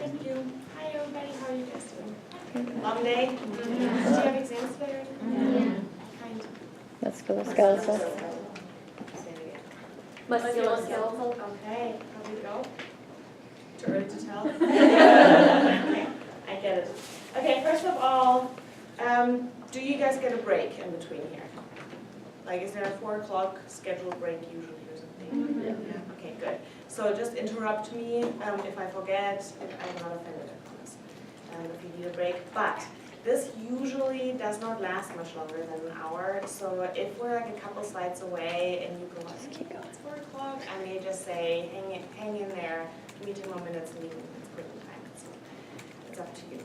Thank you. Hi everybody, how are you guys doing? Long day? Did you have exams today? Yeah. Kind. Musculoskeletal. Say it again. Musculoskeletal. Okay, how we go? Too early to tell? Okay, I get it. Okay, first of all, do you guys get a break in between here? Like, is there a 4 o'clock scheduled break usually or something? Yeah. Okay, good. So just interrupt me if I forget, if I'm not offended, I promise, if you need a break. But this usually does not last much longer than an hour. So if we're like a couple slides away and you go, it's 4 o'clock, I may just say, hang in there, meeting more minutes, meeting minutes, quitting time. So it's up to you.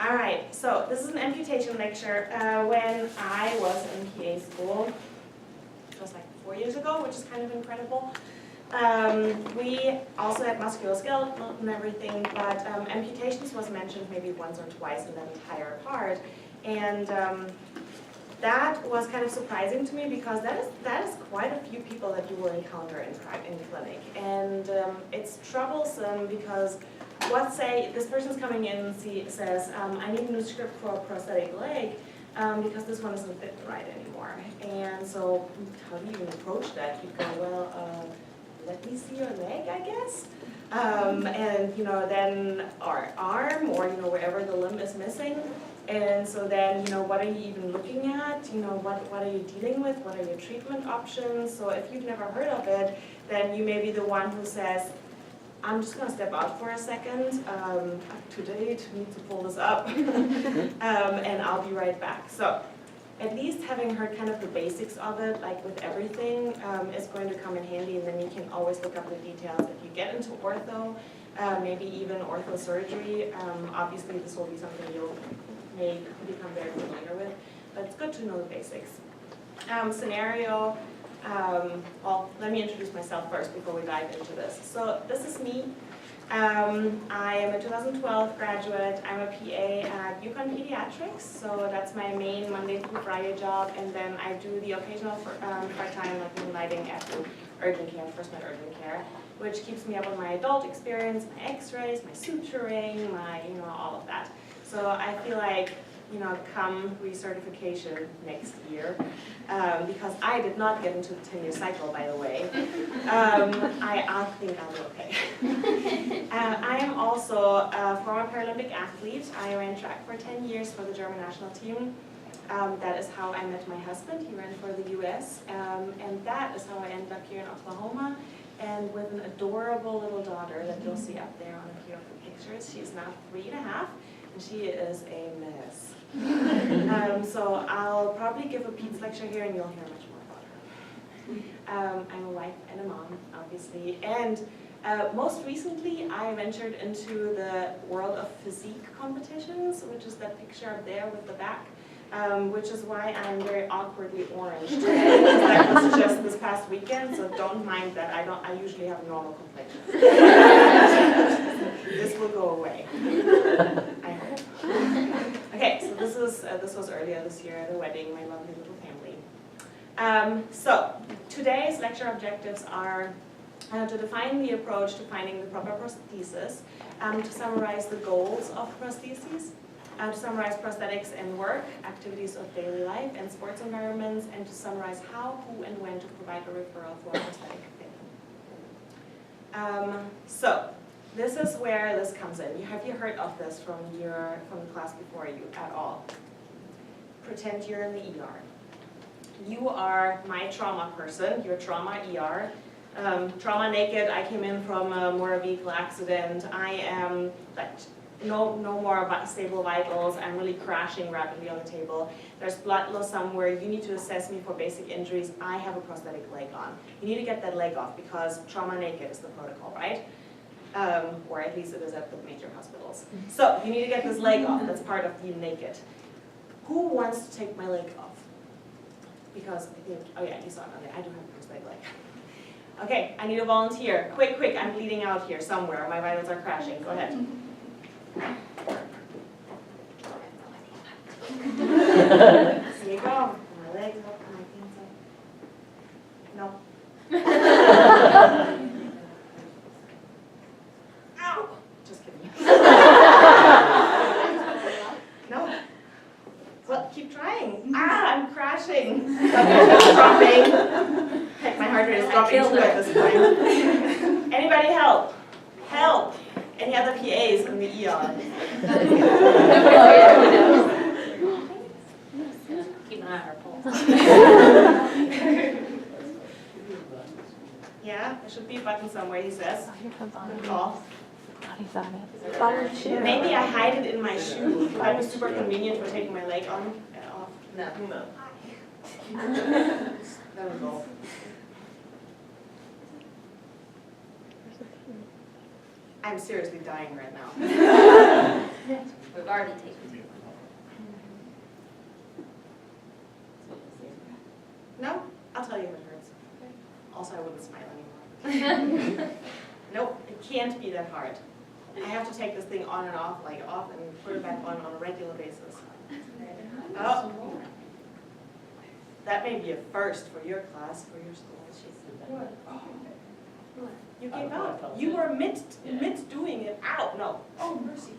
All right, so this is an amputation lecture. When I was in PA school, it was like 4 years ago, which is kind of incredible. We also had musculoskeletal and everything, but amputations was mentioned maybe once or twice in that entire part. And that was kind of surprising to me because that is quite a few people that you will encounter in clinic. And it's troublesome because let's say this person's coming in and says, I need a new script for a prosthetic leg because this one isn't fit right anymore. And so how do you even approach that? You go, well, let me see your leg, I guess. And then our arm or wherever the limb is missing. And so then, what are you even looking at? What are you dealing with? What are your treatment options? So if you've never heard of it, then you may be the one who says, I'm just going to step out for a second today to need to pull this up, and I'll be right back. So at least having heard kind of the basics of it, like with everything, is going to come in handy, and then you can always look up the details. If you get into ortho, maybe even orthosurgery, obviously this will be something you may become very familiar with, but it's good to know the basics. Scenario. Well, let me introduce myself first before we dive into this. So this is me. I am a 2012 graduate. I'm a PA at UConn Pediatrics, so that's my main Monday through Friday job, and then I do the occasional part-time like moonlighting at urgent care, first med urgent care, which keeps me up on my adult experience, my x-rays, my suturing, my all of that. So I feel like come recertification next year, because I did not get into the 10-year cycle, by the way. I think I'll be okay. I am also a former Paralympic athlete. I ran track for 10 years for the German national team. That is how I met my husband. He ran for the US, and that is how I ended up here in Oklahoma, and with an adorable little daughter that you'll see up there on a few of the pictures. She is now 3.5, and she is a mess. So I'll probably give a Pete's lecture here and you'll hear much more about her. I'm a wife and a mom, obviously, and most recently I ventured into the world of physique competitions, which is that picture up there with the back, which is why I'm very awkwardly orange today. That was just this past weekend, so don't mind that. I usually have normal complexion. This will go away, I hope. Okay, so this was earlier this year at a wedding, my lovely little family. So today's lecture objectives are to define the approach to finding the proper prosthesis, to summarize the goals of prostheses, to summarize prosthetics in work, activities of daily life, and sports environments, and to summarize how, who, and when to provide a referral for a prosthetic fitting. So this is where this comes in. Have you heard of this from the class before you at all? Pretend you're in the ER. You are my trauma person, your trauma ER. Trauma naked, I came in from a motor vehicle accident. I am no more stable vitals. I'm really crashing rapidly on the table. There's blood loss somewhere. You need to assess me for basic injuries. I have a prosthetic leg on. You need to get that leg off because trauma naked is the protocol, right? Or at least it is at the major hospitals. So you need to get this leg off. That's part of being naked. Who wants to take my leg off? Because I think, oh yeah, you saw it on there. I do have a prosthetic leg. Okay, I need a volunteer. Quick, quick, I'm bleeding out here somewhere. My vitals are crashing. Go ahead. There you go. My legs up, my hands up. No. Ow! Just kidding. any other PAs in the ER? Keep an eye on our pulse. Yeah, there should be a button somewhere, he says. Call. Bottom shoe. Maybe I hide it in my shoe. That was super convenient for taking my leg on off. No. There we go. I'm seriously dying right now. We've already taken two. No? I'll tell you if it hurts. Also, I wouldn't smile anymore. Nope, it can't be that hard. I have to take this thing on and off, like off and put it back on a regular basis. Oh. That may be a first for your class, for your school. You gave up. You were mid doing it. Ow, no. Oh, mercy.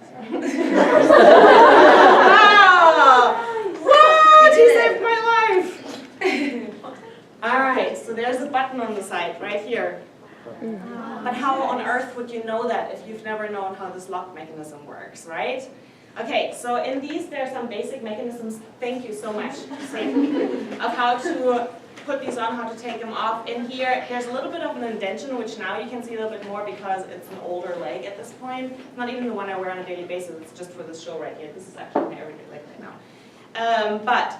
Wow! What? You saved my life! All right, so there's a button on the side, right here. But how on earth would you know that if you've never known how this lock mechanism works, right? Okay, so in these there are some basic mechanisms, thank you so much, of how to put these on, how to take them off. In here, there's a little bit of an indentation, which now you can see a little bit more because it's an older leg at this point. It's not even the one I wear on a daily basis, it's just for this show right here. This is actually my everyday leg right now. But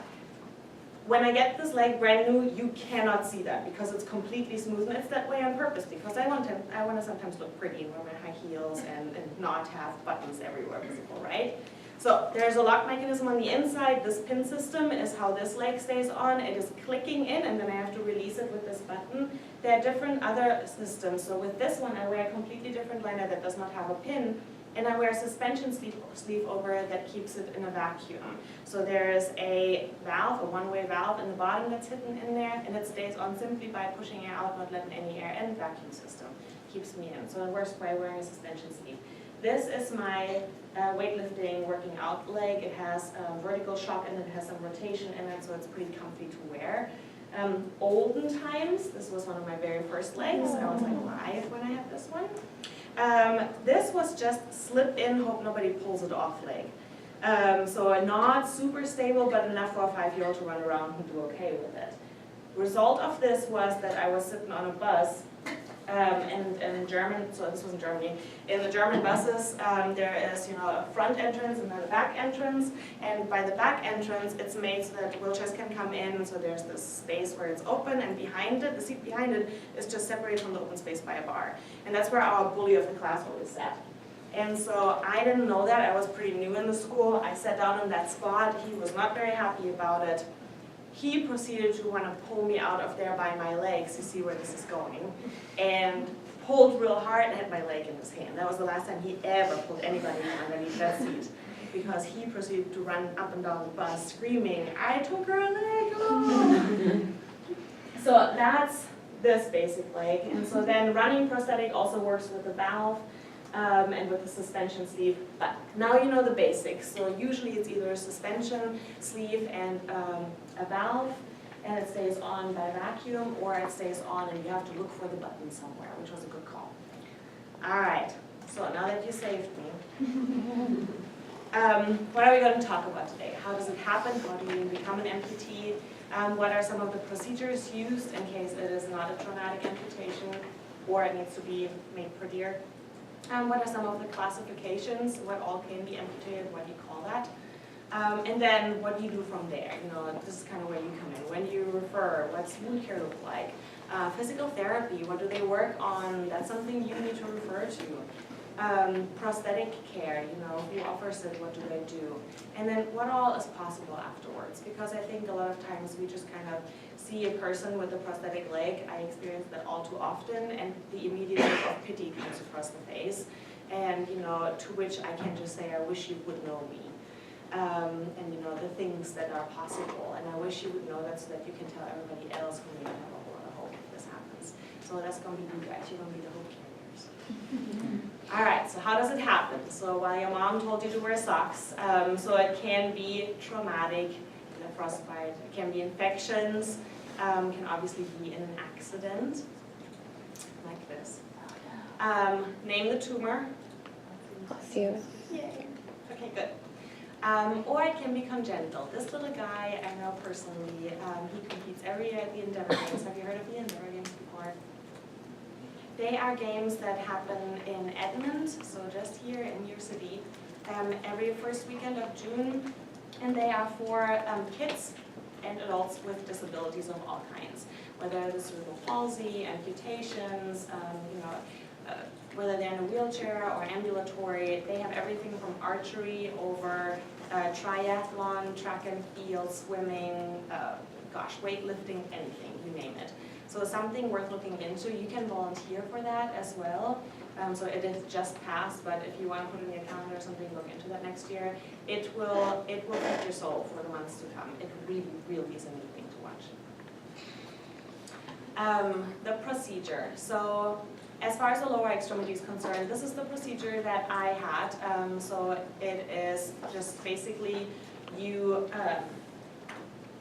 when I get this leg brand new, you cannot see that because it's completely smooth, and it's that way on purpose because I want to sometimes look pretty and wear my high heels and not have buttons everywhere visible, right? So there's a lock mechanism on the inside. This pin system is how this leg stays on. It is clicking in, and then I have to release it with this button. There are different other systems. So with this one, I wear a completely different liner that does not have a pin, and I wear a suspension sleeve over it that keeps it in a vacuum. So there's a valve, a one-way valve in the bottom that's hidden in there, and it stays on simply by pushing air out, not letting any air in. Vacuum system keeps me in. So it works by wearing a suspension sleeve. This is my weightlifting working out leg. It has a vertical shock and it has some rotation in it, so it's pretty comfy to wear. Olden times, this was one of my very first legs. I was like 5 when I had this one. This was just slip in, hope nobody pulls it off leg. So not super stable, but enough for a 5-year-old to run around and do okay with it. Result of this was that I was sitting on a bus, and in German, so this was in Germany, in the German buses there is a front entrance and then a back entrance, and by the back entrance it's made so that wheelchairs can come in, so there's this space where it's open, and behind it, the seat behind it is just separated from the open space by a bar, and that's where our bully of the class always sat. And so I didn't know that. I was pretty new in the school. I sat down in that spot. He was not very happy about it. He proceeded to want to pull me out of there by my legs, you see where this is going, and pulled real hard and had my leg in his hand. That was the last time he ever pulled anybody underneath that seat, because he proceeded to run up and down the bus screaming, "I took her leg off!" So that's this basic leg. And so then running prosthetic also works with the valve and with the suspension sleeve. But now you know the basics. So usually it's either a suspension sleeve and a valve, and it stays on by vacuum, or it stays on and you have to look for the button somewhere, which was a good call. All right, so now that you saved me, what are we going to talk about today? How does it happen? How do you become an amputee? What are some of the procedures used in case it is not a traumatic amputation or it needs to be made prettier? What are some of the classifications? What all can be amputated? What do you call that? And then what do you do from there? This is kind of where you come in. When you refer, what's wound care look like? Physical therapy, what do they work on? That's something you need to refer to. Prosthetic care, who offers it, what do they do? And then what all is possible afterwards? Because I think a lot of times we just kind of see a person with a prosthetic leg. I experience that all too often, and the immediate look of pity comes across the face. And to which I can just say, I wish you would know me. And the things that are possible, and I wish you would know that so that you can tell everybody else who may have a whole lot of hope if this happens. So that's going to be you guys. You're going to be the hope carriers. All right, so how does it happen? So while your mom told you to wear socks, so it can be traumatic, frostbite, it can be infections, can obviously be in an accident, like this. Name the tumor. Bless you. Yay. Okay, good. Or it can be congenital. This little guy I know personally. He competes every year at the Endeavor Games. Have you heard of the Endeavor Games before? They are games that happen in Edmond, so just here in New York City, every first weekend of June. And they are for kids and adults with disabilities of all kinds, whether it's cerebral palsy, amputations, whether they're in a wheelchair or ambulatory. They have everything from archery over triathlon, track and field, swimming, weightlifting, anything, you name it. So it's something worth looking into. You can volunteer for that as well. So it is just passed, but if you want to put it in your calendar or something, look into that next year. It will feed your soul for the months to come. It really is a neat thing to watch. The procedure. So as far as the lower extremity is concerned, this is the procedure that I had. So it is just basically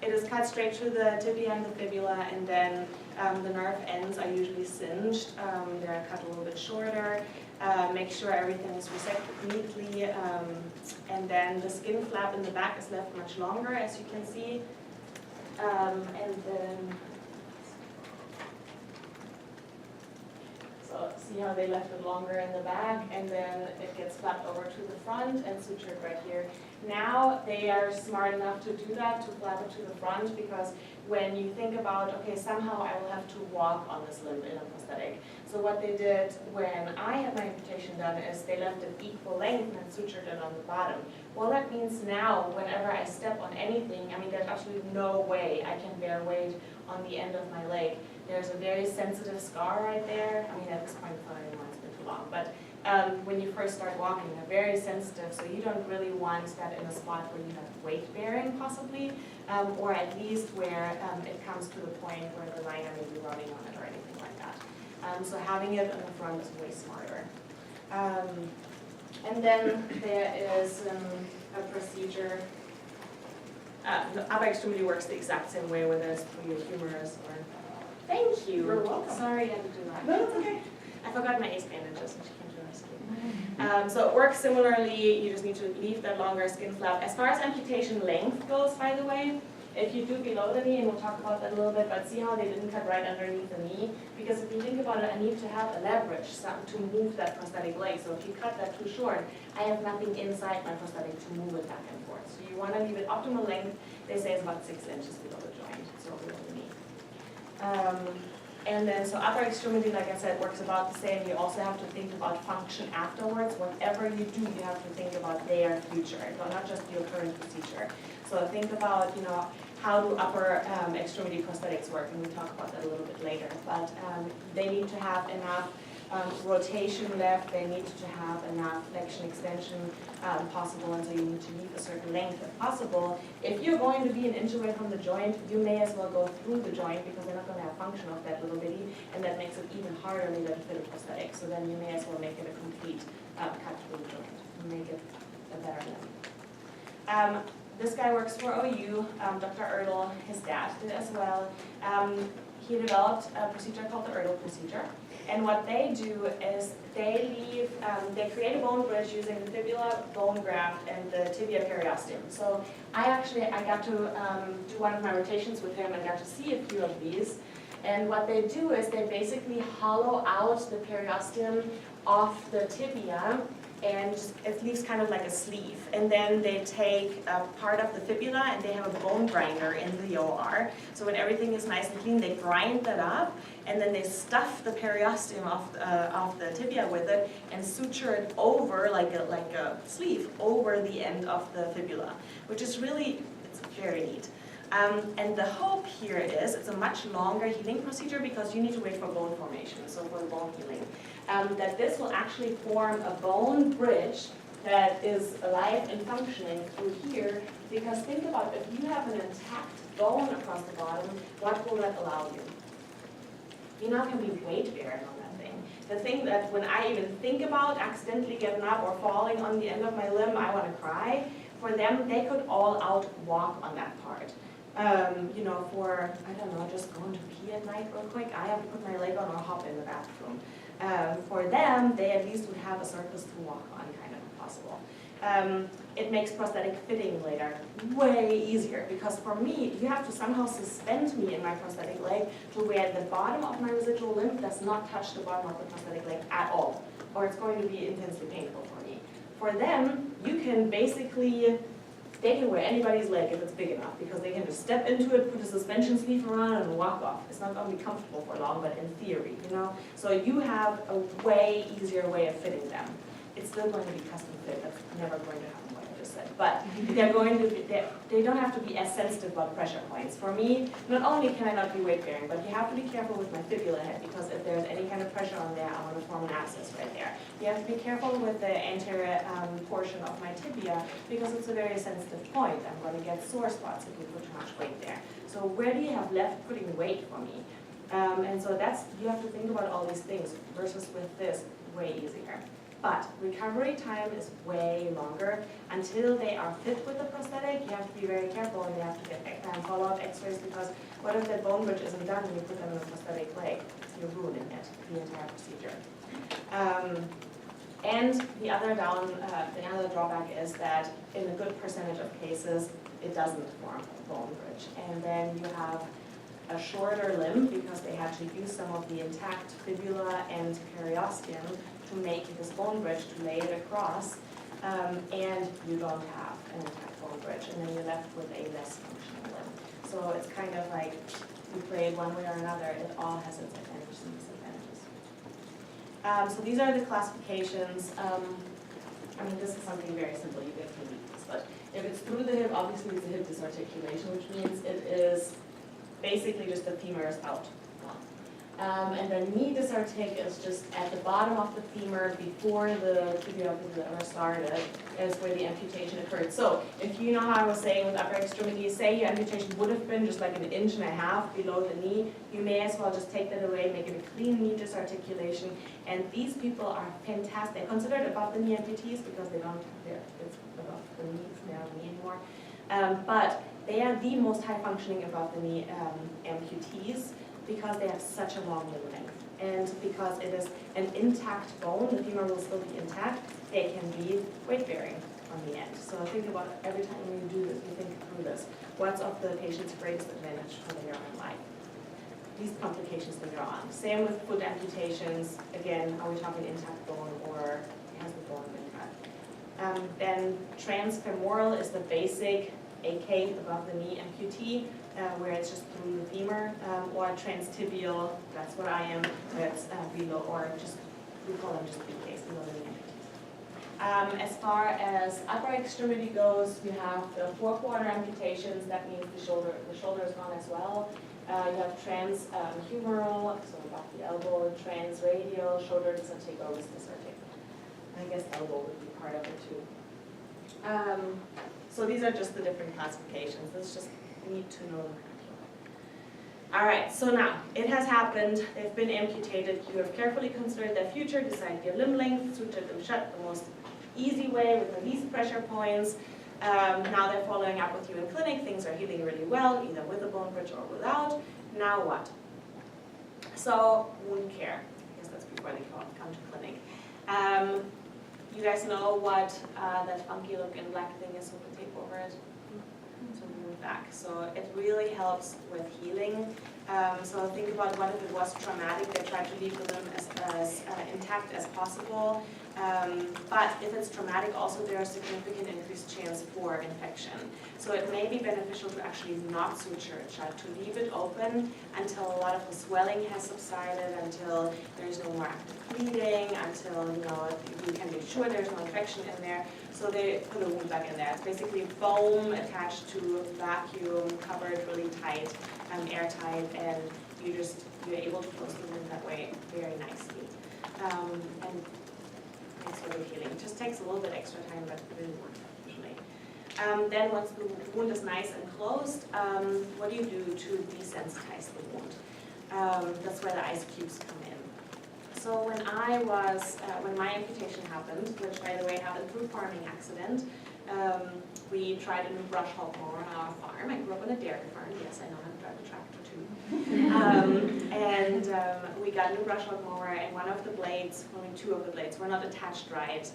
it is cut straight through the tibia and the fibula, and then the nerve ends are usually singed. They're cut a little bit shorter. Make sure everything is resected neatly, and then the skin flap in the back is left much longer, as you can see. And then, so see how they left it longer in the back, and then it gets flapped over to the front and sutured right here. Now they are smart enough to do that, to flap it to the front, because when you think about, okay, somehow I will have to walk on this limb in a prosthetic. So what they did when I had my amputation done is they left it equal length and sutured it on the bottom. Well, that means now whenever I step on anything, I mean, there's absolutely no way I can bear weight on the end of my leg. There's a very sensitive scar right there. I mean, at this point, it's not anymore, it's been too long, but when you first start walking, they're very sensitive, so you don't really want that in a spot where you have weight bearing possibly, or at least where it comes to the point where the liner may be running on it or anything like that. So having it on the front is way smarter. And then there is a procedure. The upper extremity works the exact same way, whether it's through your humerus or... Thank you. You're welcome. Sorry I had to do that. No, it's okay. I forgot my ace bandages, and she came to rescue. So it works similarly. You just need to leave that longer skin flap. As far as amputation length goes, by the way, if you do below the knee, and we'll talk about that a little bit, but see how they didn't cut right underneath the knee? Because if you think about it, I need to have a leverage to move that prosthetic leg. So if you cut that too short, I have nothing inside my prosthetic to move it back and forth. So you want to leave it optimal length. They say it's about 6 inches below the joint, so below the knee. And then, so upper extremity, like I said, works about the same. You also have to think about function afterwards. Whatever you do, you have to think about their future, not just your current procedure. So think about, how do upper extremity prosthetics work, and we'll talk about that a little bit later. But they need to have enough rotation left, they need to have enough flexion extension possible, and so you need to leave a certain length if possible. If you're going to be an inch away from the joint, you may as well go through the joint, because they're not going to have function of that little bitty, and that makes it even harder later to fit a prosthetic. So then you may as well make it a complete cut through the joint and make it a better limb. This guy works for OU, Dr. Erdl, his dad did as well. He developed a procedure called the Erdl procedure. And what they do is they create a bone bridge using the fibula, bone graft, and the tibia periosteum. So I got to do one of my rotations with him and got to see a few of these. And what they do is they basically hollow out the periosteum off the tibia, and it leaves kind of like a sleeve. And then they take a part of the fibula and they have a bone grinder in the OR. So when everything is nice and clean, they grind that up, and then they stuff the periosteum off the tibia with it and suture it over like a sleeve over the end of the fibula, which is really, it's very neat. And the hope here is it's a much longer healing procedure, because you need to wait for bone formation, so for the bone healing. That this will actually form a bone bridge that is alive and functioning through here, because think about it, if you have an intact bone across the bottom, what will that allow you? You're not going to be weight bearing on that thing. The thing that when I even think about accidentally getting up or falling on the end of my limb, I want to cry. For them, they could all out walk on that part. For, I don't know, just going to pee at night real quick, I have to put my leg on or hop in the bathroom. For them, they at least would have a surface to walk on, kind of, if possible. It makes prosthetic fitting later way easier, because for me, you have to somehow suspend me in my prosthetic leg to where the bottom of my residual limb does not touch the bottom of the prosthetic leg at all, or it's going to be intensely painful for me. For them, you can basically, they can wear anybody's leg if it's big enough, because they can just step into it, put a suspension sleeve around and walk off. It's not going to be comfortable for long, but in theory, you know? So you have a way easier way of fitting them. It's still going to be custom fit, that's never going to happen, like I just said. But they're going to be, they don't have to be as sensitive about pressure points. For me, not only can I not be weight bearing, but you have to be careful with my fibula head, because if there's any kind of pressure on there, I want to form an abscess right there. You have to be careful with the anterior portion of my tibia, because it's a very sensitive point. I'm going to get sore spots if you put too much weight there. So where do you have left putting weight for me? And so that's, you have to think about all these things, versus with this, way easier. But recovery time is way longer. Until they are fit with the prosthetic, you have to be very careful, and you have to get follow-up x-rays, because what if that bone bridge isn't done when you put them in a prosthetic leg? You're ruining it, the entire procedure. And the other drawback is that in a good percentage of cases, it doesn't form a bone bridge. And then you have a shorter limb, because they had to use some of the intact fibula and periosteum to make this bone bridge, to lay it across, and you don't have an intact bone bridge, and then you're left with a less functional limb. So it's kind of like, you play it one way or another, it all has its advantages and disadvantages. So these are the classifications. I mean, this is something very simple, you guys can read this, but if it's through the hip, obviously it's a hip disarticulation, which means it is basically just the femur is out. And the knee disartic is just at the bottom of the femur before the tibial started, is where the amputation occurred. So if you know how I was saying with upper extremities, say your amputation would have been just like 1.5 inches below the knee, you may as well just take that away, make it a clean knee disarticulation. And these people are fantastic. They're considered above the knee amputees because they don't, it's above the knee, it's not the knee anymore. But they are the most high functioning above the knee amputees, because they have such a long limb length, and because it is an intact bone, the femur will still be intact, they can be weight bearing on the end. So think about it every time you do this, you think through this. What's of the patient's greatest advantage for their own life? These complications later on. Same with foot amputations. Again, are we talking intact bone, or has the bone been cut? Then transfemoral is the basic AK, above the knee amputee, where it's just through the femur, or transtibial, that's what I am, that's below, or just, we call them just BKs, below the knee amputees. As far as upper extremity goes, you have the 4/4 amputations, that means the shoulder is gone as well. You have transhumeral, so above the elbow, transradial, shoulder disartic, or wrist disartic. I guess elbow would be part of it too. So these are just the different classifications. It's just need to know them. All right, so now it has happened. They've been amputated. You have carefully considered their future, decided your limb length, sutured them shut the most easy way with the least pressure points. Now they're following up with you in clinic. Things are healing really well, either with a bone bridge or without. Now what? So wound care. I guess that's before they come to clinic. You guys know what that funky looking black thing is with the tape over it? So move back. So it really helps with healing. So think about what if it was traumatic. They try to leave the limb as intact as possible. But if it's traumatic, also there is significant increased chance for infection. So it may be beneficial to actually not suture it shut, to leave it open until a lot of the swelling has subsided, until there's no more active bleeding, until you can be sure there's no infection in there. So they put a wound back in there. It's basically foam attached to vacuum, covered really tight, airtight, and you're able to close the wound that way very nicely. And thanks for the healing. It just takes a little bit extra time, but it really works usually. Then once the wound is nice and closed, what do you do to desensitize the wound? That's where the ice cubes come in. so when my amputation happened, which by the way happened through a farming accident, we tried a new brush hog mower on our farm. I grew up on a dairy farm. Yes, I know how to drive a tractor too. We got a new brush hog mower, and one of the blades, only two of the blades, were not attached right.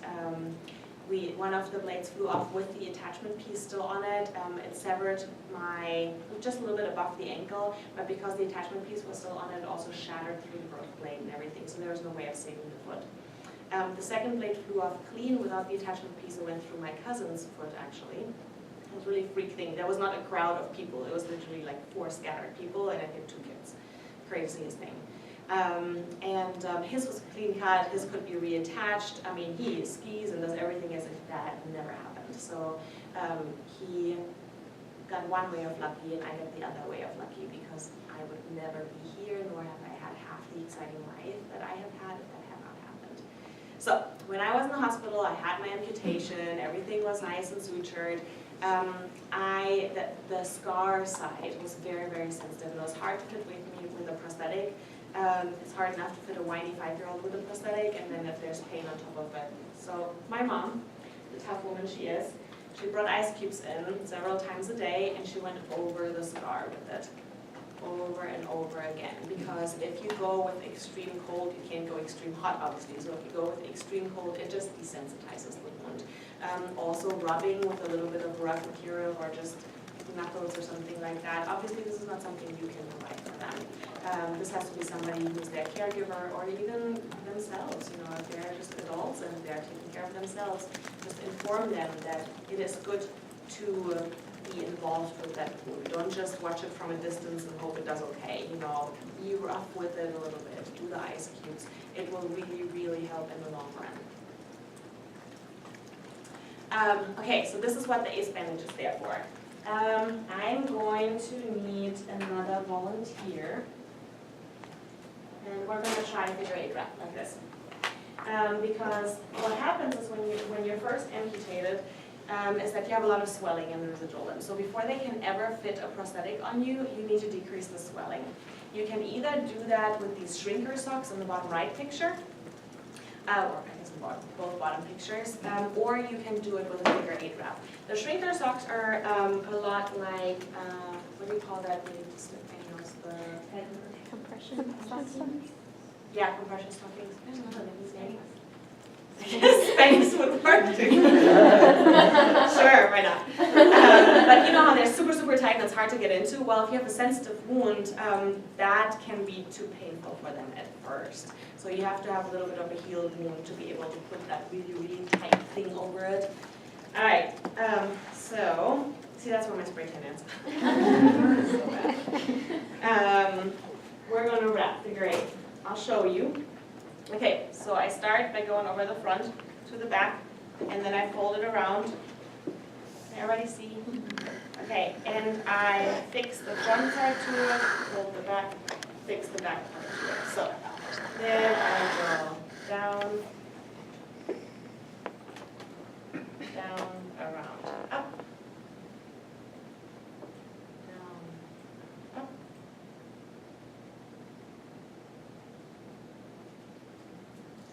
One of the blades flew off with the attachment piece still on it. It severed just a little bit above the ankle, but because the attachment piece was still on it, it also shattered through the birth blade and everything, so there was no way of saving the foot. The second blade flew off clean without the attachment piece. It went through my cousin's foot, actually. It was really a freak thing. There was not a crowd of people. It was literally like 4 scattered people, and I think 2 kids. Craziest thing. His was clean cut. His could be reattached. I mean, he skis and does everything as if that never happened. So he got one way of lucky, and I got the other way of lucky, because I would never be here, nor have I had half the exciting life that I have had if that had not happened. So when I was in the hospital, I had my amputation. Everything was nice and sutured. The scar side was very, very sensitive. It was hard to fit with me with a prosthetic. It's hard enough to fit a whiny 5-year-old with a prosthetic, and then if there's pain on top of it. So my mom, the tough woman she is, she brought ice cubes in several times a day, and she went over the scar with it, over and over again. Because if you go with extreme cold, you can't go extreme hot, obviously. So if you go with extreme cold, it just desensitizes the wound. Also rubbing with a little bit of rough material or just knuckles or something like that. Obviously, this is not something you can provide for them. This has to be somebody who's their caregiver, or even themselves. You know, if they're just adults and they're taking care of themselves, just inform them that it is good to be involved with that wound. Don't just watch it from a distance and hope it does okay. You know, be rough with it a little bit. Do the ice cubes. It will really, really help in the long run. Okay, so this is what the ACE bandage is there for. I'm going to need another volunteer, and we're going to try a figure 8 wrap like this. Because what happens is when you're first amputated, is that you have a lot of swelling in the residual limb. So before they can ever fit a prosthetic on you, you need to decrease the swelling. You can either do that with these shrinker socks in the bottom right picture, or I guess both bottom pictures, or you can do it with a figure 8 wrap. The shrinker socks are a lot like, what do you call that when you slip ankles? Compression stockings? Yeah, compression stockings. I don't know the name. Spanx would work too. Sure, why not? But you know how they're super, super tight and it's hard to get into? Well, if you have a sensitive wound, that can be too painful for them at first. So you have to have a little bit of a healed wound to be able to put that really, really tight thing over it. All right, so, see, that's where my spray tan is. So bad. We're going to wrap figure 8. I'll show you. Okay, so I start by going over the front to the back, and then I fold it around. Can everybody see? Okay, and I fix the front side to it, fold the back, fix the back part to it. So then I go down, down, around, up, down, up.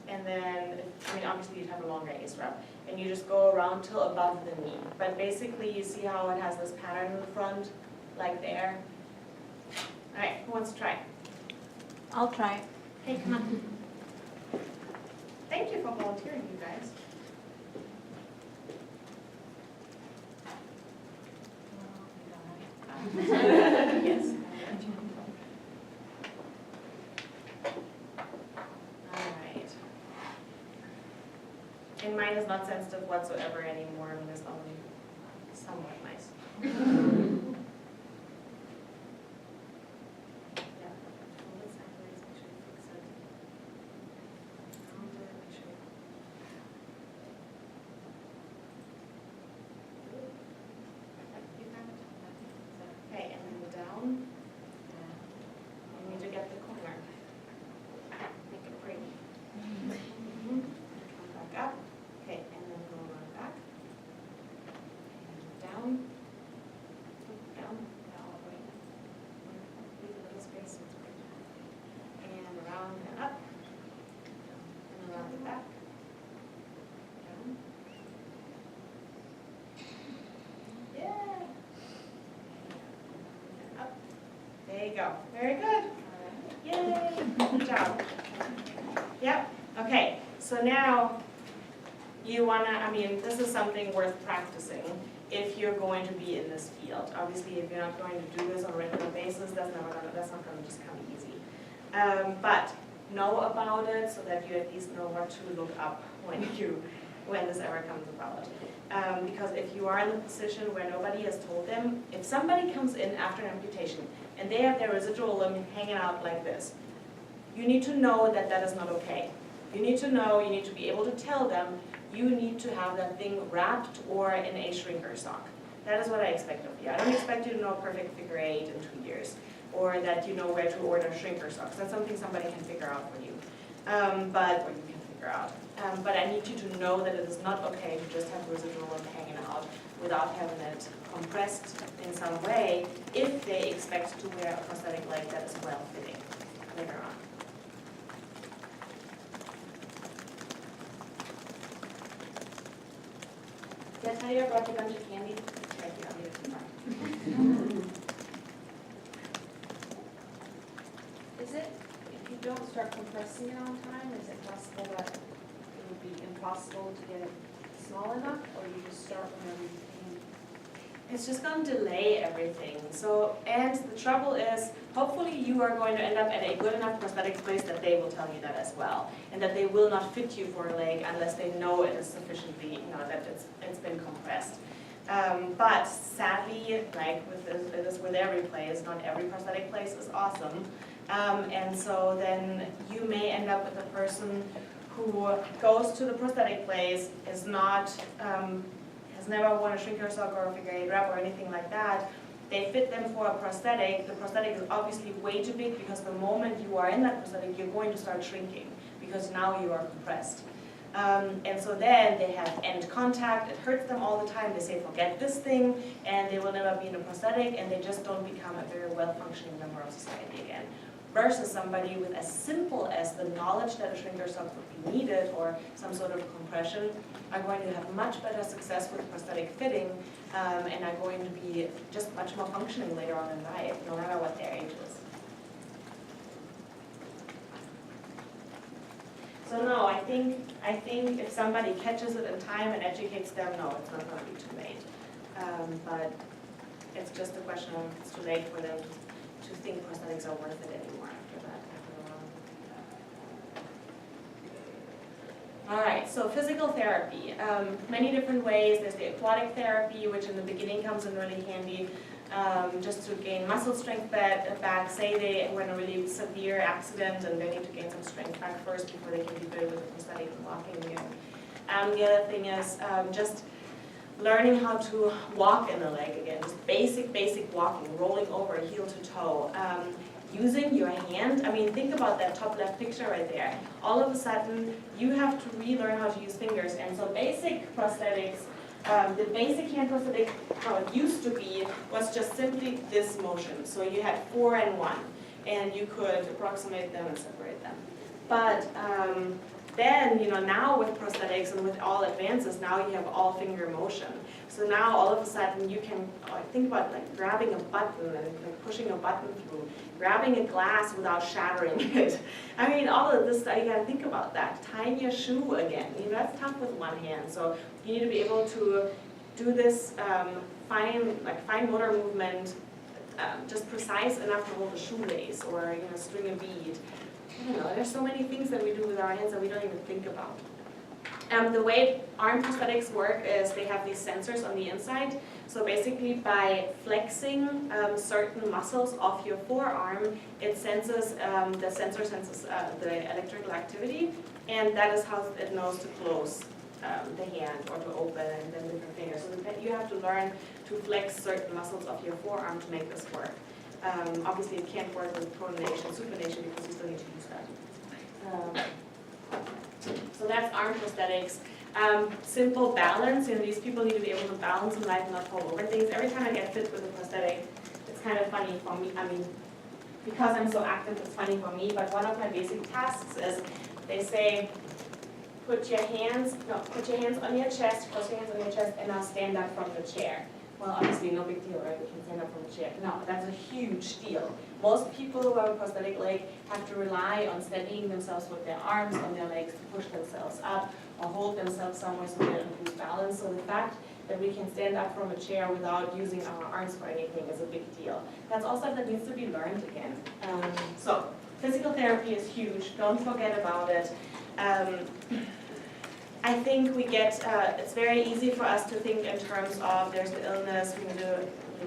And then, I mean, obviously you'd have a longer ACE wrap. And you just go around till above the knee. But basically, you see how it has this pattern in the front, like there? All right, who wants to try? I'll try. Hey, come on. Thank you for volunteering, you guys. Yes. And mine is not sensitive whatsoever anymore. I mean, it's only somewhat nice. Yeah. Hold it sideways, make sure you fix it. Hold it, make sure you... You got it. Okay, and then down. You need to get the corner. Make it pretty. Come back up. Okay, and then go around back, and down, go. Very good. Yay, good job. Yep, okay, so now you wanna, this is something worth practicing if you're going to be in this field. Obviously, if you're not going to do this on a regular basis, that's not gonna just come easy. But know about it so that you at least know what to look up when this ever comes about. Because if you are in the position where nobody has told them, if somebody comes in after an amputation and they have their residual limb hanging out like this, you need to know that that is not okay. You need to know, you need to be able to tell them, you need to have that thing wrapped or in a shrinker sock. That is what I expect of you. I don't expect you to know a perfect figure 8 in 2 years, or that you know where to order shrinker socks. That's something somebody can figure out for you, or you can figure out. But I need you to know that it is not okay to just have residual limb hanging out without having it compressed in some way if they expect to wear a prosthetic leg that is well-fitting later on. Did I tell you I brought you a bunch of candy? Thank you, I'll leave it tomorrow. Is it, if you don't start compressing it on time, is it possible that it would be impossible to get it small enough, or you just start whenever you can? It's just going to delay everything. So, and the trouble is, hopefully you are going to end up at a good enough prosthetic place that they will tell you that as well. And that they will not fit you for a leg unless they know it is sufficiently, that it's been compressed. But sadly, like with every place, not every prosthetic place is awesome. And so then you may end up with a person who goes to the prosthetic place, is not, has never worn a shrinker sock or a figure 8 wrap or anything like that. They fit them for a prosthetic. The prosthetic is obviously way too big because the moment you are in that prosthetic, you're going to start shrinking because now you are compressed. And so then they have end contact, it hurts them all the time, they say forget this thing, and they will never be in a prosthetic, and they just don't become a very well-functioning member of society again. Versus somebody with as simple as the knowledge that a shrinker sock would be needed or some sort of compression are going to have much better success with prosthetic fitting and are going to be just much more functioning later on in life, no matter what their age is. So no, I think if somebody catches it in time and educates them, no, it's not going to be too late. But it's just a question of it's too late for them to think prosthetics are worth it anymore after that. All right, so physical therapy. Many different ways. There's the aquatic therapy, which in the beginning comes in really handy just to gain muscle strength back. Say they were in a really severe accident and they need to gain some strength back first before they can be good with the prosthetic and walking again. The other thing is just learning how to walk in the leg again, just basic walking, rolling over heel to toe, using your hand. Think about that top left picture right there. All of a sudden, you have to relearn how to use fingers, and so basic prosthetics, the basic hand prosthetic, how it used to be, was just simply this motion. So you had 4 and 1, and you could approximate them and separate them. But then, now with prosthetics and with all advances, now you have all finger motion. So now all of a sudden you can think about like grabbing a button and pushing a button through, grabbing a glass without shattering it. All of this stuff, you gotta think about that. Tying your shoe again, that's tough with one hand. So you need to be able to do this fine motor movement, just precise enough to hold a shoelace or string a bead. I don't know, there's so many things that we do with our hands that we don't even think about. The way arm prosthetics work is they have these sensors on the inside. So basically by flexing certain muscles of your forearm, it senses, the sensor senses the electrical activity, and that is how it knows to close the hand or to open and then different fingers. So you have to learn to flex certain muscles of your forearm to make this work. Obviously it can't work with pronation, supination because you still need to use that. So that's arm prosthetics. Simple balance, these people need to be able to balance in life and not fall over things. Every time I get fit with a prosthetic, it's kind of funny for me. Because I'm so active, it's funny for me, but one of my basic tasks is they say, put your hands on your chest, cross your hands on your chest, and now stand up from the chair. well, obviously no big deal, right? We can stand up from a chair. No, that's a huge deal. Most people who have a prosthetic leg have to rely on steadying themselves with their arms and their legs to push themselves up or hold themselves somewhere so they don't lose balance. So the fact that we can stand up from a chair without using our arms for anything is a big deal. That's all stuff that needs to be learned again. So physical therapy is huge. Don't forget about it. I think we get, it's very easy for us to think in terms of there's the illness,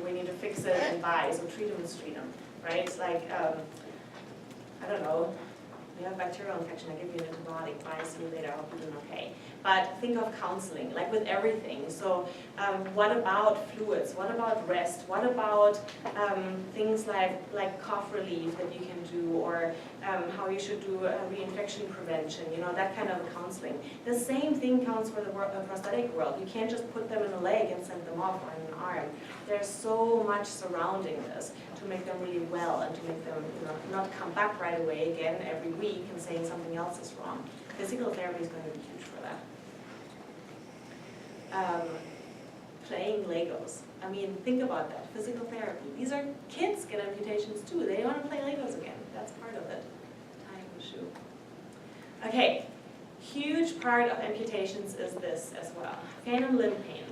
we need to fix it and buy, so treat them, treat them, right? It's like, I don't know, you have bacterial infection, I give you an antibiotic, bye, see you later, I hope you're doing okay. But think of counseling, like with everything. So what about fluids? What about rest? What about things like cough relief that you can do, or how you should do reinfection prevention, you know, that kind of counseling. The same thing counts for the prosthetic world. You can't just put them in a leg and send them off, or in an arm. There's so much surrounding this to make them really well and to make them, you know, not come back right away again every week and saying something else is wrong. Physical therapy is going to be huge for that. Playing Legos. I mean, think about that. Physical therapy. These are kids get amputations too. They want to play Legos again. That's part of it. Tying the shoe. Okay, huge part of amputations is this as well. Phantom limb pain.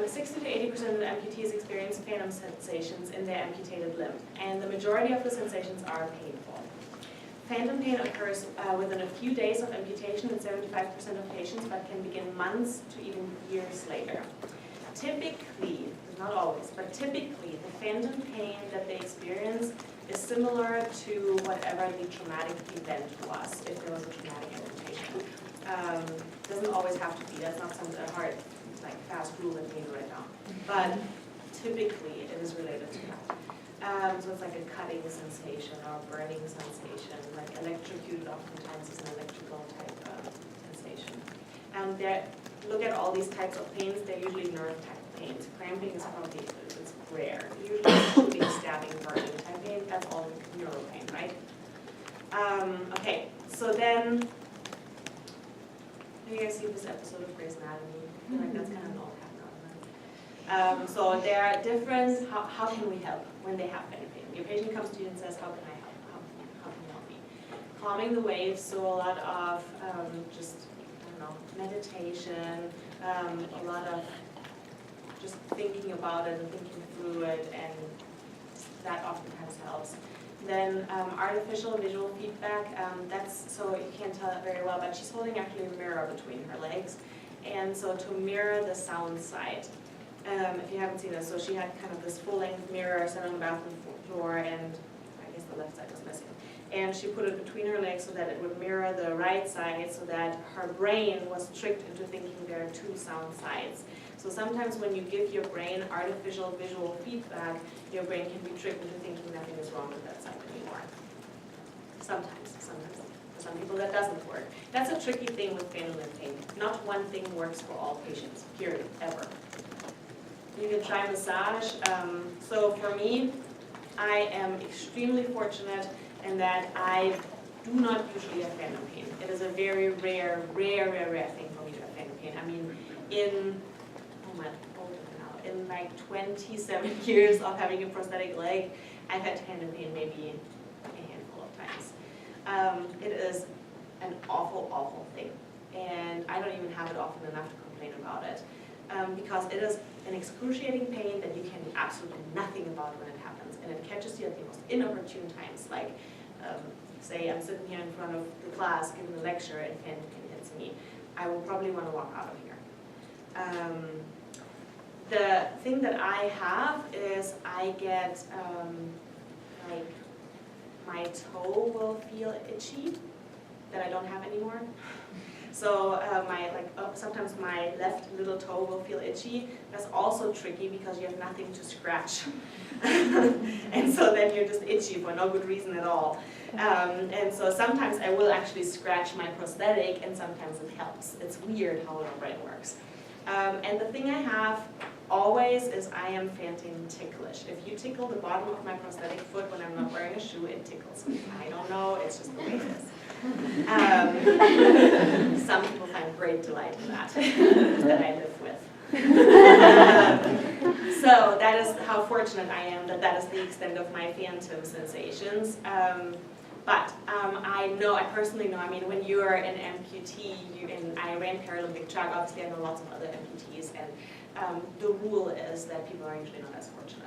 60 to 80% of the amputees experience phantom sensations in their amputated limb, and the majority of the sensations are painful. Phantom pain occurs within a few days of amputation in 75% of patients, but can begin months to even years later. Typically, not always, but typically, the phantom pain that they experience is similar to whatever the traumatic event was, if there was a traumatic amputation. Doesn't always have to be, that's not some hard, like fast rule that we need to write down. But typically, it is related to that. So it's like a cutting sensation or a burning sensation, like electrocuted oftentimes is an electrical type sensation. Look at all these types of pains, they're usually nerve type pains. Cramping is probably, it's rare. Usually shooting, stabbing, burning type pain, that's all neural pain, right? Okay, so then, you guys see this episode of Grey's Anatomy? I feel like that's kind of an old hat now. So there are different, how can we help when they have phantom pain? Your patient comes to you and says, how can I help? How can you help me? Calming the waves, so a lot of just, I don't know, meditation, a lot of just thinking about it and thinking through it, and that oftentimes helps. Then artificial visual feedback, that's, so you can't tell it very well, but she's holding actually a mirror between her legs. And so to mirror the sound side. If you haven't seen this, so she had kind of this full-length mirror set on the bathroom floor, and I guess the left side was missing. And she put it between her legs so that it would mirror the right side, so that her brain was tricked into thinking there are two sound sides. So sometimes when you give your brain artificial visual feedback, your brain can be tricked into thinking nothing is wrong with that side anymore. Sometimes. For some people that doesn't work. That's a tricky thing with phantom limb pain. Not one thing works for all patients, period, ever. You can try massage. So for me, I am extremely fortunate in that I do not usually have phantom pain. It is a very rare thing for me to have phantom pain. I mean, in like 27 years of having a prosthetic leg, I've had phantom pain maybe a handful of times. It is an awful thing, and I don't even have it often enough to complain about it, because it is an excruciating pain that you can do absolutely nothing about when it happens, and it catches you at the most inopportune times, like say I'm sitting here in front of the class giving a lecture and phantom pain hits me. I will probably want to walk out of here. The thing that I have is I get, like, my toe will feel itchy that I don't have anymore. So sometimes my left little toe will feel itchy. That's also tricky because you have nothing to scratch. And so then you're just itchy for no good reason at all. And so sometimes I will actually scratch my prosthetic, and sometimes it helps. It's weird how our brain works. And the thing I have always is I am phantom ticklish. If you tickle the bottom of my prosthetic foot when I'm not wearing a shoe, it tickles me. I don't know, it's just the way it is. Some people find great delight in that, that I live with. So that is how fortunate I am that that is the extent of my phantom sensations. But I personally know, I mean, when you're an amputee, and I ran Paralympic track, obviously I know lots of other amputees, and the rule is that people are usually not as fortunate.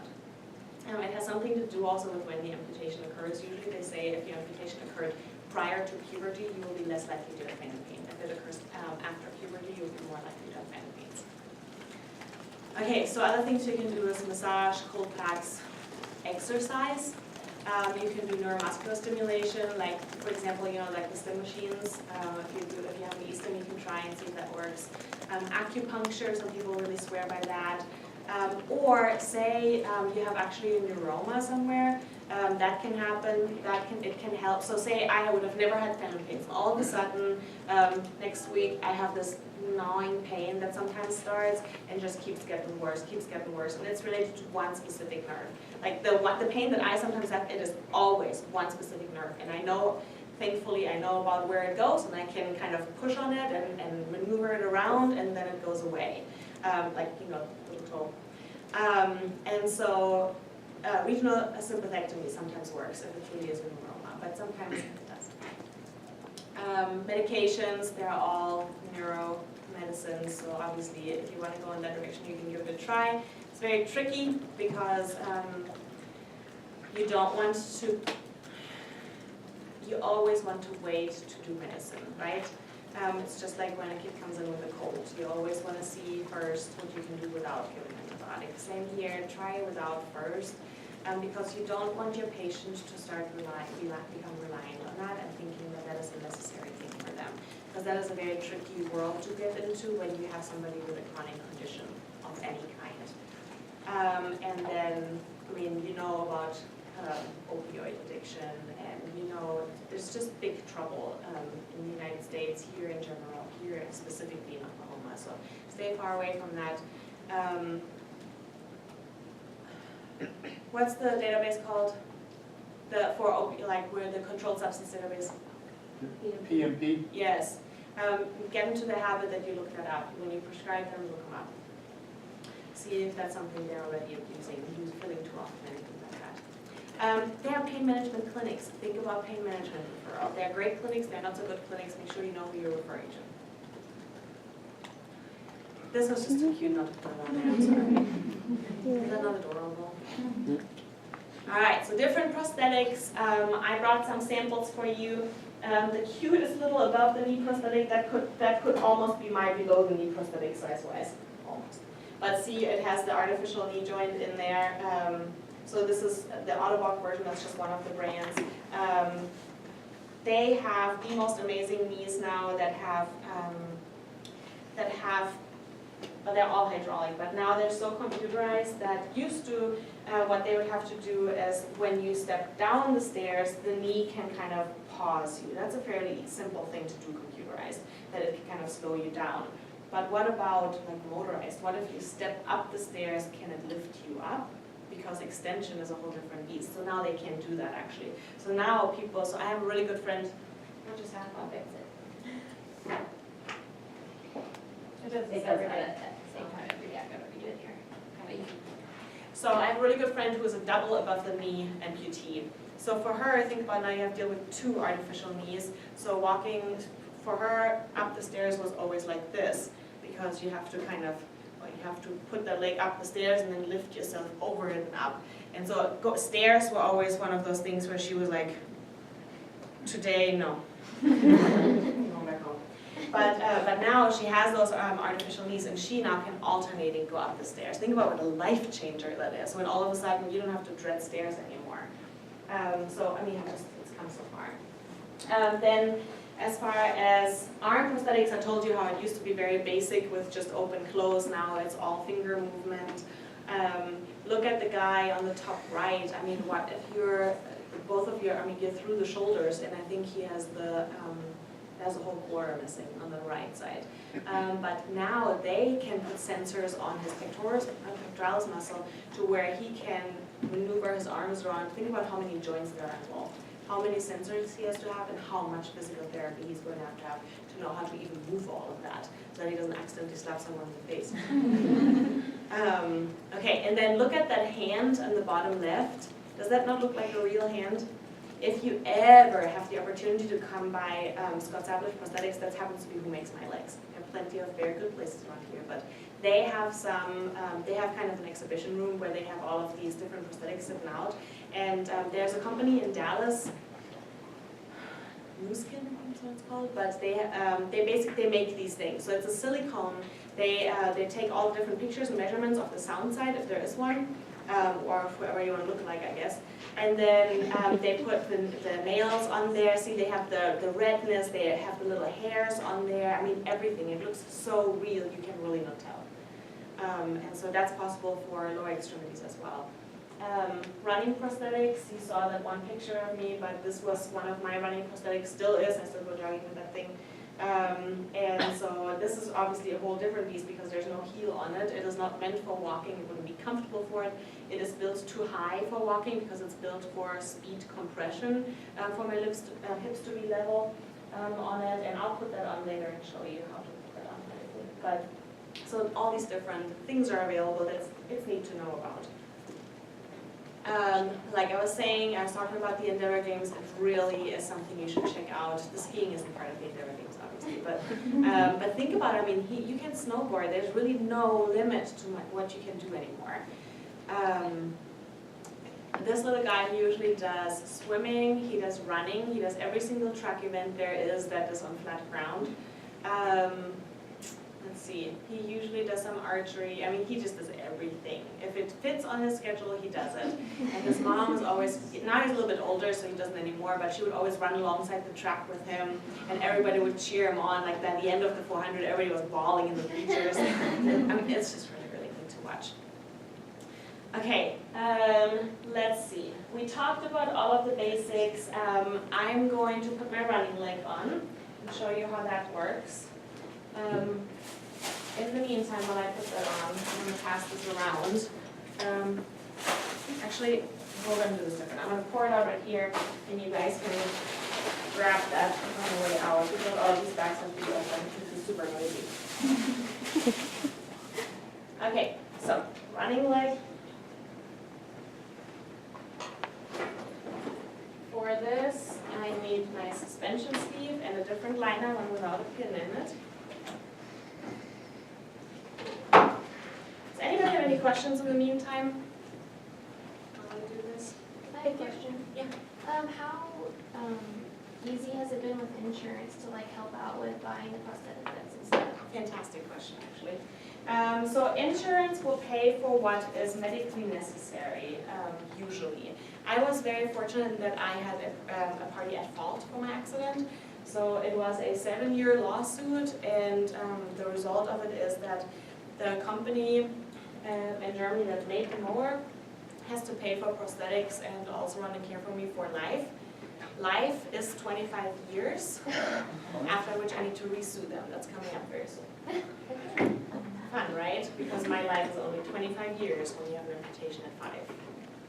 It has something to do also with when the amputation occurs. Usually they say if your amputation occurred prior to puberty, you will be less likely to have phantom pain. If it occurs after puberty, you'll be more likely to have phantom pains. Okay, so other things you can do is massage, cold packs, exercise. You can do neuromuscular stimulation, like for example, like the stim machines. If you have an e-stim, you can try and see if that works. Acupuncture, some people really swear by that. Or say you have actually a neuroma somewhere, that can happen. It can help. So say I would have never had phantom pains. All of a sudden, next week I have this gnawing pain that sometimes starts and just keeps getting worse, and it's related to one specific nerve. Like the pain that I sometimes have, it is always one specific nerve, and I know, thankfully, I know about where it goes, and I can kind of push on it and maneuver it around, and then it goes away, like little toe. And so regional sympathectomy sometimes works if it really is a neuroma, but sometimes it doesn't. Medications, they're all neuromedicines, so obviously if you want to go in that direction, you can give it a try. It's very tricky because you don't want to, you always want to wait to do medicine, right? It's just like when a kid comes in with a cold. You always want to see first what you can do without giving antibiotics. Same here, try it without first, because you don't want your patient to start become reliant on that and thinking that that is a necessary thing for them. Because that is a very tricky world to get into when you have somebody with a chronic condition of any kind. And then, I mean, you know about opioid addiction, and there's just big trouble in the United States, here in general, here specifically in Oklahoma. So stay far away from that. What's the database called? Where the controlled substance database? PMP? Yes. Get into the habit that you look that up. When you prescribe them, look them up. See if that's something they're already using, filling too often, anything like that. They have pain management clinics. Think about pain management referral. They're great clinics, they're not so good clinics. Make sure you know who you're referring to. This was just too cute not to put it on there, I'm sorry. Is that not adorable? All right, so different prosthetics. I brought some samples for you. The cutest little above the knee prosthetic, that could almost be my below the knee prosthetic size-wise, almost. But see, it has the artificial knee joint in there. So this is the Ottobock version, that's just one of the brands. They have the most amazing knees now that have, well, they're all hydraulic, but now they're so computerized that used to, what they would have to do is when you step down the stairs, the knee can kind of pause you. That's a fairly simple thing to do computerized, that it can kind of slow you down. But what about like motorized? What if you step up the stairs, can it lift you up? Because extension is a whole different beast. So now they can do that actually. So now people, so I have a really good friend, what just happened? I'll fix it. It does it at the same time every day. I've got to redo it here. Kind of easy. So I have a really good friend who is a double above the knee amputee. So for her, think about now you have to deal with 2 artificial knees. So walking for her up the stairs was always like this, because you have to kind of, well, you have to put the leg up the stairs and then lift yourself over it and up. And so stairs were always one of those things where she was like, today, no. Going back home. But now she has those artificial knees, and she now can alternating go up the stairs. Think about what a life changer that is, when all of a sudden you don't have to dread stairs anymore. So, I mean, it's come so far. Then, as far as arm prosthetics, I told you how it used to be very basic with just open close. Now it's all finger movement. Look at the guy on the top right. I mean, what if you're, both of you, I mean, you're through the shoulders, and I think he has the, has a whole quarter missing on the right side. But now they can put sensors on his pectoralis muscle to where he can maneuver his arms around. Think about how many joints there are involved, how many sensors he has to have, and how much physical therapy he's going to have to know how to even move all of that, so that he doesn't accidentally slap someone in the face. Okay, and then look at that hand on the bottom left. Does that not look like a real hand? If you ever have the opportunity to come by Scott Savage Prosthetics, that happens to be who makes my legs. There are plenty of very good places around here, but they have they have kind of an exhibition room where they have all of these different prosthetics sitting out. And there's a company in Dallas, Nu Skin, I think that's what it's called, but they make these things. So it's a silicone. They take all the different pictures and measurements of the sound side, if there is one, or whoever you want to look like, I guess. And then they put the nails on there. See, they have the redness, they have the little hairs on there. I mean, everything. It looks so real, you can really not tell. And so that's possible for lower extremities as well. Running prosthetics, you saw that one picture of me, but this was one of my running prosthetics, still is. I still go jogging with that thing. And so this is obviously a whole different beast because there's no heel on it. It is not meant for walking. It wouldn't be comfortable for it. It is built too high for walking because it's built for speed compression for my hips to be level on it. And I'll put that on later and show you how to put that on. But so all these different things are available that it's neat to know about. Like I was saying, I was talking about the Endeavor Games. It really is something you should check out. The skiing isn't part of the Endeavor Games, obviously, but think about it. I mean, you can snowboard. There's really no limit to what you can do anymore. This little guy usually does swimming. He does running. He does every single track event there is that is on flat ground. Let's see, he usually does some archery. I mean, he just does everything. If it fits on his schedule, he does it. And his mom is always, now he's a little bit older, so he doesn't anymore, but she would always run alongside the track with him, and everybody would cheer him on. Like at the end of the 400, everybody was bawling in the bleachers. I mean, it's just really, really neat to watch. Okay, let's see. We talked about all of the basics. I'm going to put my running leg on and show you how that works. In the meantime, while I put that on, I'm going to pass this around. Actually, we're going to do this different. I'm going to pour it out right here, and you guys can grab that on the way out. Because all these bags have to be open. This is super noisy. Okay, so running leg. For this, I need my suspension sleeve and a different liner, one without a pin in it. Does anybody have any questions in the meantime? How to do this? I have a question. Yeah. How easy has it been with insurance to like help out with buying the prosthetic beds and stuff? Fantastic question, actually. So insurance will pay for what is medically necessary, usually. I was very fortunate that I had a party at fault for my accident. So it was a 7-year lawsuit, and the result of it is that the company in Germany that made the mower has to pay for prosthetics and also run the care for me for life. Life is 25 years, after which I need to resue them. That's coming up very soon. Fun, right? Because my life is only 25 years when you have an amputation at 5.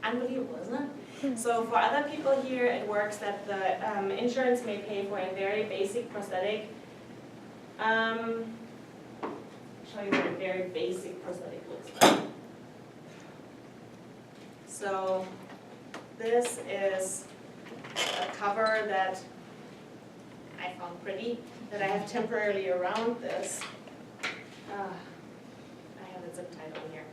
Unbelievable, isn't it? So for other people here, it works that the insurance may pay for a very basic prosthetic. Show you what a very basic prosthetic looks like. So this is a cover that I found pretty, that I have temporarily around this. I have a zip tied on here.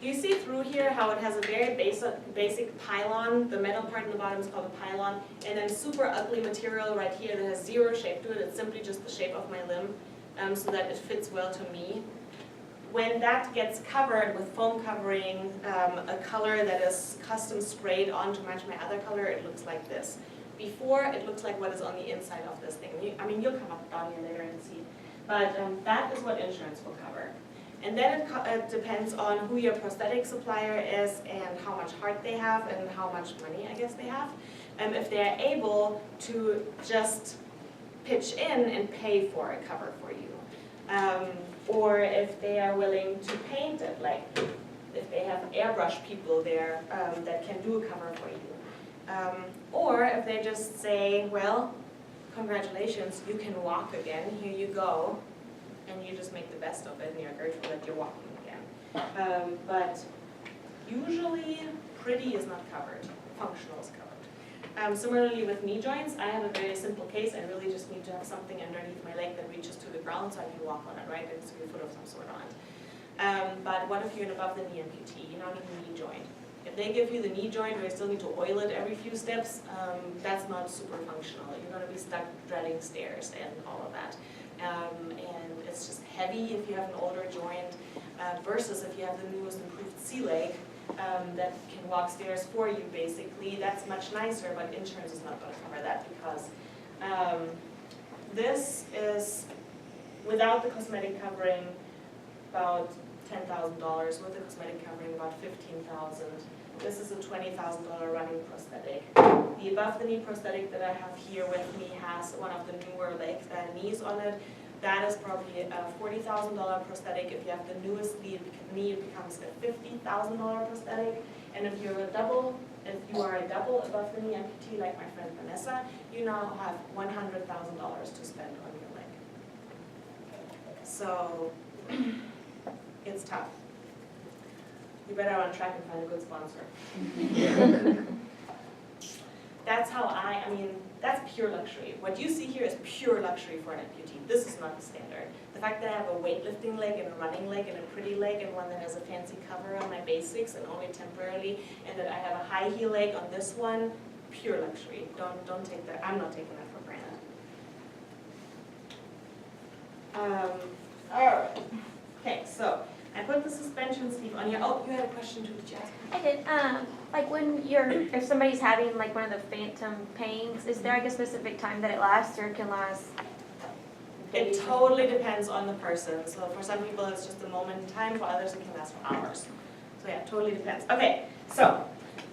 Do you see through here how it has a very basic pylon? The metal part in the bottom is called a pylon, and then super ugly material right here that has zero shape to it. It's simply just the shape of my limb, so that it fits well to me. When that gets covered with foam covering, a color that is custom sprayed on to match my other color, it looks like this. Before, it looks like what is on the inside of this thing. I mean, you'll come up down here later and see. But that is what insurance will cover. And then it depends on who your prosthetic supplier is and how much heart they have and how much money, I guess, they have. If they're able to just pitch in and pay for a cover for you. Or if they are willing to paint it, like if they have airbrush people there that can do a cover for you. Or if they just say, well, congratulations, you can walk again, here you go, and you just make the best of it and you're grateful that you're walking again. But Usually, pretty is not covered, functional is covered. Similarly with knee joints, I have a very simple case. I really just need to have something underneath my leg that reaches to the ground so I can walk on it, right? It's a foot of some sort on it. But what if you're an above the knee amputee? You don't need a knee joint. If they give you the knee joint where you still need to oil it every few steps, that's not super functional. You're going to be stuck dreading stairs and all of that. And it's just heavy if you have an older joint versus if you have the newest improved C-leg that can walk stairs for you basically. That's much nicer, but insurance is not going to cover that because this is, without the cosmetic covering, about $10,000, with the cosmetic covering about $15,000. This is a $20,000 running prosthetic. The above the knee prosthetic that I have here with me has one of the newer knees on it. That is probably a $40,000 prosthetic. If you have the newest knee, it becomes a $50,000 prosthetic. And if you are a double above the knee amputee like my friend Vanessa, you now have $100,000 to spend on your leg. So it's tough. You better on track and find a good sponsor. That's how I mean, that's pure luxury. What you see here is pure luxury for an amputee. This is not the standard. The fact that I have a weightlifting leg and a running leg and a pretty leg and one that has a fancy cover on my basics and only temporarily, and that I have a high heel leg on this one, pure luxury. Don't take that. I'm not taking that for granted. All right. Okay, so I put the suspension sleeve on here. Oh, you had a question too, did you ask? I did, like when if somebody's having like one of the phantom pains, is there like a specific time that it lasts or it can last days? It totally depends on the person. So for some people it's just a moment in time, for others it can last for hours. So yeah, totally depends. Okay, so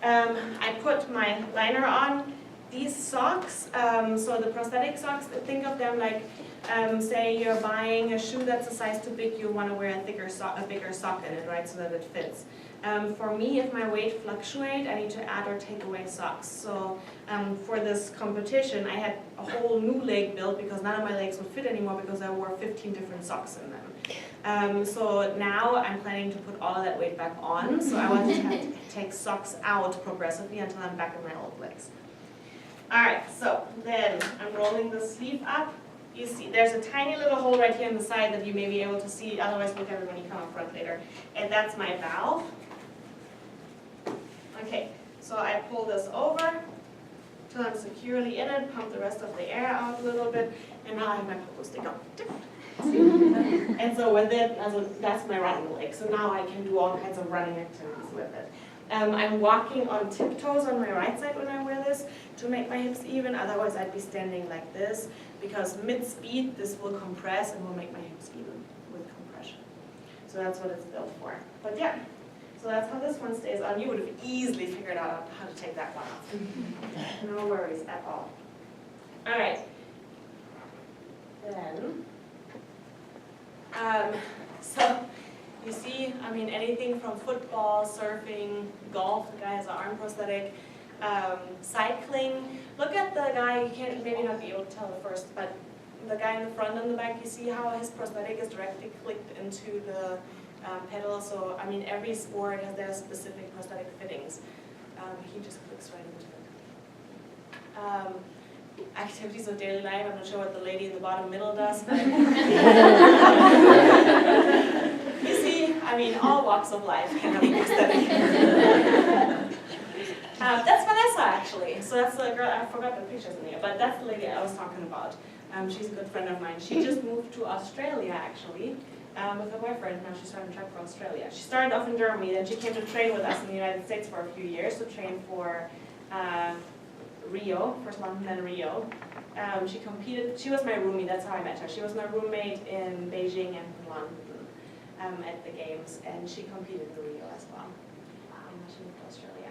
I put my liner on. These socks, so the prosthetic socks, think of them like, say you're buying a shoe that's a size too big, you want to wear a bigger sock in it, right, so that it fits. For me, if my weight fluctuates, I need to add or take away socks. So for this competition, I had a whole new leg built because none of my legs would fit anymore because I wore 15 different socks in them. So now I'm planning to put all of that weight back on, so I want to have to take socks out progressively until I'm back in my old legs. Alright, so then I'm rolling the sleeve up. You see, there's a tiny little hole right here on the side that you may be able to see, otherwise look at it when you come up front later. And that's my valve. Okay, so I pull this over till I'm securely in it, pump the rest of the air out a little bit, and now I have my pogo stick on. And so with it, that's my running leg. So now I can do all kinds of running activities with it. I'm walking on tiptoes on my right side when I wear this to make my hips even, otherwise I'd be standing like this because mid-speed this will compress and will make my hips even with compression. So that's what it's built for. But yeah, so that's how this one stays on. You would have easily figured out how to take that one off. No worries at all. Alright. Then, so you see, I mean, anything from football, surfing, golf, the guy has an arm prosthetic, cycling. Look at the guy, you can't maybe not be able to tell at first, but the guy in the front and the back, you see how his prosthetic is directly clicked into the pedal. So, I mean, every sport has their specific prosthetic fittings. He just clicks right into it. Activities of daily life, I'm not sure what the lady in the bottom middle does, but you see, I mean, all walks of life can have a prosthetic. That's Vanessa, actually. So that's the girl, I forgot the pictures in here, but that's the lady I was talking about. She's a good friend of mine. She just moved to Australia, actually, with her boyfriend. Now she's starting to track for Australia. She started off in Germany, then she came to train with us in the United States for a few years to train for Rio, first London, then Rio. She competed, she was my roomie, that's how I met her. She was my roommate in Beijing and London at the games, and she competed in Rio as well. And she moved to Australia.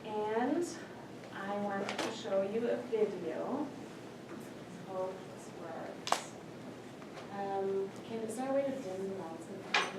And I wanted to show you a video. Hope this works. Is there a way to dim the lights in the room?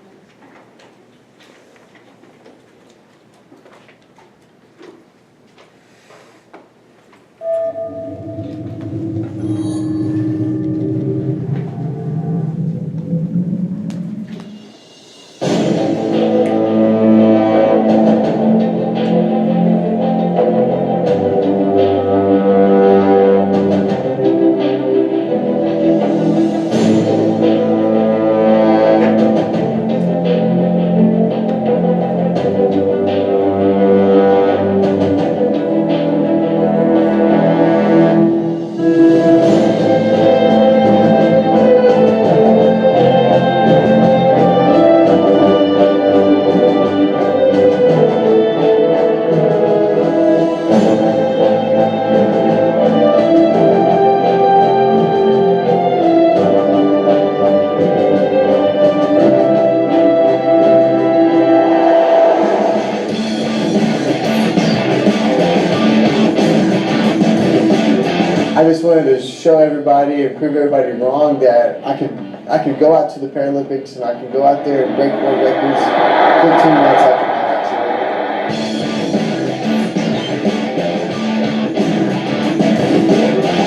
show everybody and prove everybody wrong that I could go out to the Paralympics and I can go out there and break world records 15 months after my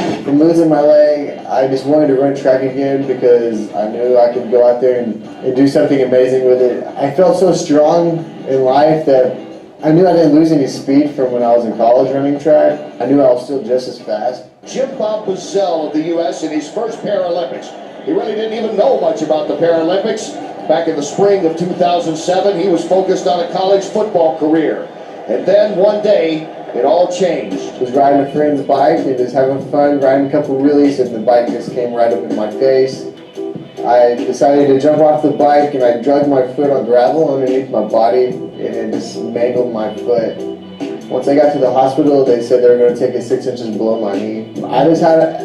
accident. From losing my leg, I just wanted to run track again because I knew I could go out there and do something amazing with it. I felt so strong in life that I knew I didn't lose any speed from when I was in college running track. I knew I was still just as fast. Jim Bob Buzzell of the U.S. in his first Paralympics. He really didn't even know much about the Paralympics. Back in the spring of 2007, he was focused on a college football career. And then one day, it all changed. I was riding a friend's bike and just having fun, riding a couple wheelies, and the bike just came right up in my face. I decided to jump off the bike and I dragged my foot on gravel underneath my body and it just mangled my foot. Once I got to the hospital, they said they were going to take it 6 inches below my knee. I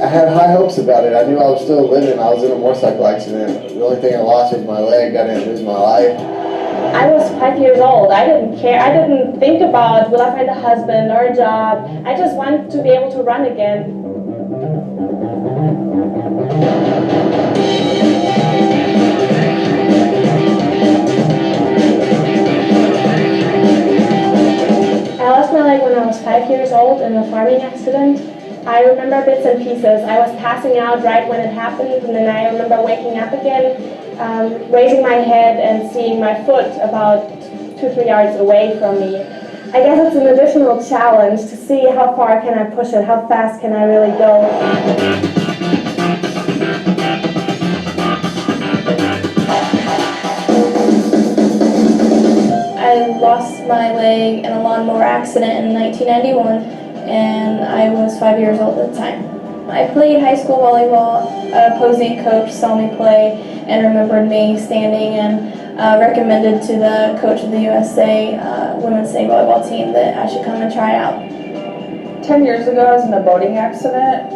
had high hopes about it. I knew I was still living. I was in a motorcycle accident. The only thing I lost was my leg. I didn't lose my life. I was 5 years old. I didn't care. I didn't think about will I find a husband or a job. I just wanted to be able to run again. I lost my leg when I was 5 years old in a farming accident. I remember bits and pieces. I was passing out right when it happened, and then I remember waking up again, raising my head and seeing my foot about 2-3 yards away from me. I guess it's an additional challenge to see how far can I push it, how fast can I really go. I lost my leg in a lawnmower accident in 1991, and I was 5 years old at the time. I played high school volleyball. An opposing coach saw me play and remembered me standing and recommended to the coach of the USA women's state volleyball team that I should come and try out. 10 years ago, I was in a boating accident.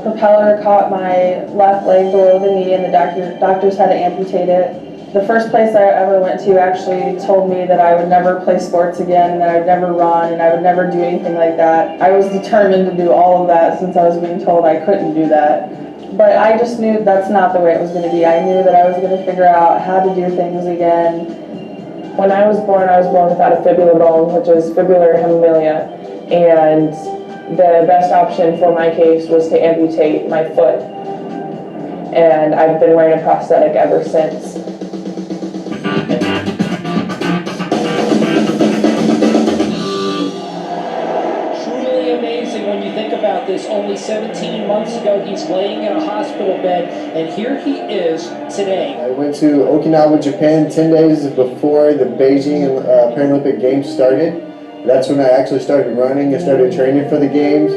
Propeller caught my left leg below the knee, and the doctors had to amputate it. The first place I ever went to actually told me that I would never play sports again, and that I would never run, and I would never do anything like that. I was determined to do all of that since I was being told I couldn't do that. But I just knew that's not the way it was going to be. I knew that I was going to figure out how to do things again. When I was born without a fibula bone, which is fibular hemimelia, and the best option for my case was to amputate my foot. And I've been wearing a prosthetic ever since. Truly amazing when you think about this. Only 17 months ago, he's laying in a hospital bed, and here he is today. I went to Okinawa, Japan 10 days before the Beijing Paralympic Games started. That's when I actually started running and started training for the games.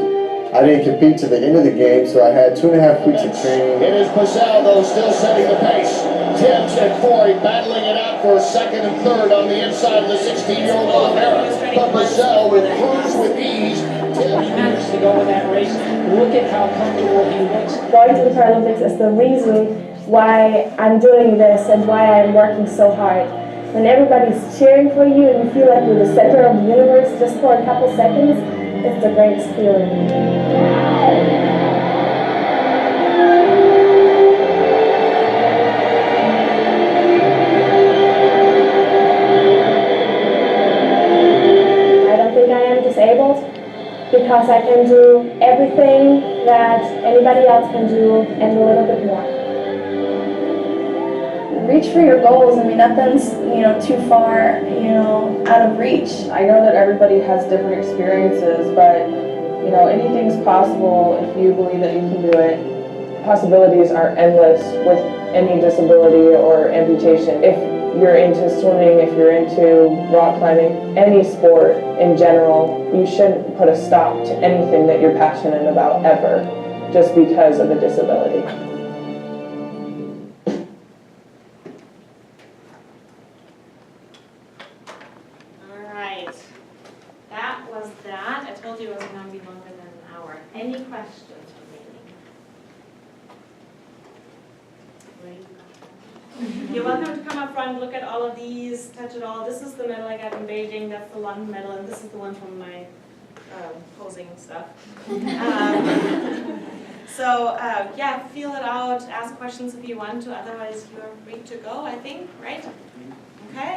I didn't compete to the end of the game, so I had 2.5 weeks of training. It is Buzzell, though, still setting the pace. Tibbs and Forey battling it out for second and third on the inside of the 16-year-old Oliveira. But Buzzell will cruise with ease. Tibbs managed to go in that race. Look at how comfortable he looks. Going to the Paralympics is the reason why I'm doing this and why I'm working so hard. When everybody's cheering for you and you feel like you're the center of the universe just for a couple seconds, it's the greatest feeling. I don't think I am disabled because I can do everything that anybody else can do and a little bit more. Reach for your goals. I mean, nothing's, too far, out of reach. I know that everybody has different experiences, but, anything's possible if you believe that you can do it. Possibilities are endless with any disability or amputation. If you're into swimming, if you're into rock climbing, any sport in general, you shouldn't put a stop to anything that you're passionate about ever, just because of a disability. That. I told you it was going to be longer than an hour. Any questions remaining? You're welcome to come up front, look at all of these, touch it all. This is the medal I got in Beijing. That's the London medal, and this is the one from my posing stuff. So, yeah, feel it out, ask questions if you want to, otherwise you're free to go, I think, right? Okay?